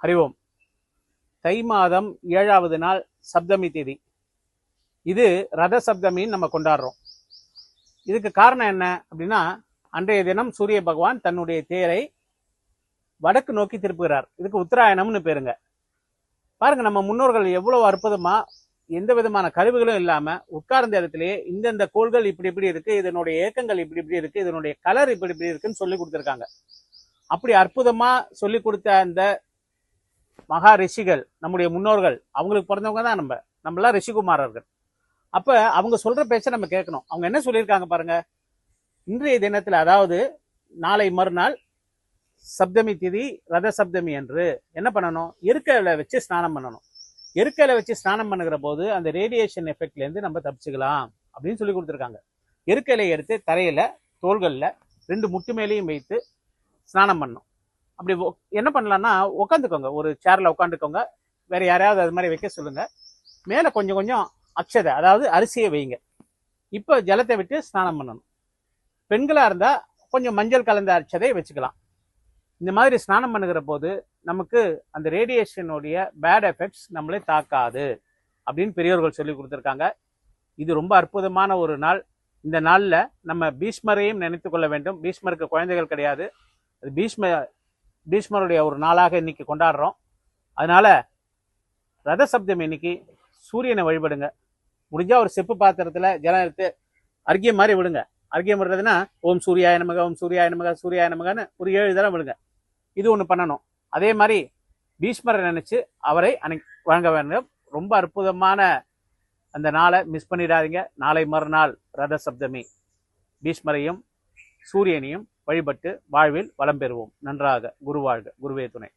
ஹரி ஓம். தை மாதம் 7வது நாள் சப்தமி தேதி. இது ரத சப்தமின்னு நம்ம கொண்டாடுறோம். இதுக்கு காரணம் என்ன அப்படின்னா, அன்றைய தினம் சூரிய பகவான் தன்னுடைய தேரை வடக்கு நோக்கி திருப்புகிறார். இதுக்கு உத்தராயணம்னு பேருங்க. பாருங்க, நம்ம முன்னோர்கள் எவ்வளவு அற்புதமா எந்த விதமான கருவிகளும் இல்லாம உட்கார்ந்த இடத்திலேயே இந்தந்த கோள்கள் இப்படி இப்படி இருக்கு, இதனுடைய இயக்கங்கள் இப்படி இப்படி இருக்கு, இதனுடைய கலர் இப்படி இப்படி இருக்குன்னு சொல்லி கொடுத்துருக்காங்க. அப்படி அற்புதமா சொல்லி கொடுத்த அந்த மகா ரிஷிகள், நம்முடைய முன்னோர்கள், அவங்களுக்கு பிறந்தவங்க தான் நம்மளாம் ரிஷிகுமாரர்கள். அப்ப அவங்க சொல்ற பேச்சை நம்ம கேட்கணும். அவங்க என்ன சொல்லியிருக்காங்க பாருங்க. இன்றைய தினத்துல, அதாவது நாளை மறுநாள் சப்தமி திதி ரத சப்தமி என்று என்ன பண்ணணும், இருக்கையில வச்சு ஸ்நானம் பண்ணணும். இருக்கையில வச்சு ஸ்நானம் பண்ணுகிற போது அந்த ரேடியேஷன் எஃபெக்ட்ல இருந்து நம்ம தப்பிச்சுக்கலாம் அப்படின்னு சொல்லி கொடுத்துருக்காங்க. இருக்கையில எடுத்து தரையில தோள்கள்ல 2 முட்டு மேலையும் வைத்து ஸ்நானம் பண்ணணும். அப்படி என்ன பண்ணலாம்னா, உட்காந்துக்கோங்க, ஒரு சேர்ல உட்காந்துக்கோங்க. வேற யாரையாவது அது மாதிரி வைக்க சொல்லுங்க. மேல கொஞ்சம் கொஞ்சம் அக்ஷதை, அதாவது அரிசியை வைங்க. இப்ப ஜலத்தை விட்டு ஸ்நானம் பண்ணணும். பெண்களா இருந்தா கொஞ்சம் மஞ்சள் கலந்த அரிசதை வச்சுக்கலாம். இந்த மாதிரி ஸ்நானம் பண்ணுகிற போது நமக்கு அந்த ரேடியேஷனுடைய பேட் எஃபெக்ட்ஸ் நம்மளை தாக்காது அப்படின்னு பெரியவர்கள் சொல்லி கொடுத்துருக்காங்க. இது ரொம்ப அற்புதமான ஒரு நாள். இந்த நாள்ல நம்ம பீஷ்மரையும் நினைத்து கொள்ள வேண்டும். பீஷ்மருக்கு குழந்தைகள் கிடையாது. அது பீஷ்மருடைய ஒரு நாளாக இன்னைக்கு கொண்டாடுறோம். அதனால ரத சப்தமி இன்னைக்கு சூரியனை வழிபடுங்க. முடிஞ்சா ஒரு செப்பு பாத்திரத்துல ஜலம் எடுத்து அர்க்கியம் மாதிரி விடுங்க. அர்க்கியம் விடுறதுன்னா ஓம் சூர்யாய நமக, ஓம் சூர்யாய நமக, சூர்யாய நமகன்னு ஒரு 7 தடவை விடுங்க. இது ஒன்று பண்ணணும். அதே மாதிரி பீஷ்மரை நினைச்சு அவரை வழங்க வேண்டும். ரொம்ப அற்புதமான அந்த நாளை மிஸ் பண்ணிடாதீங்க. நாளை மறுநாள் ரத சப்தமி. பீஷ்மரையும் சூரியனையும் வழிபட்டு வாழ்வில் வளம் பெறுவோம். நன்றாக. குரு வாழ்க. குருவே துணை.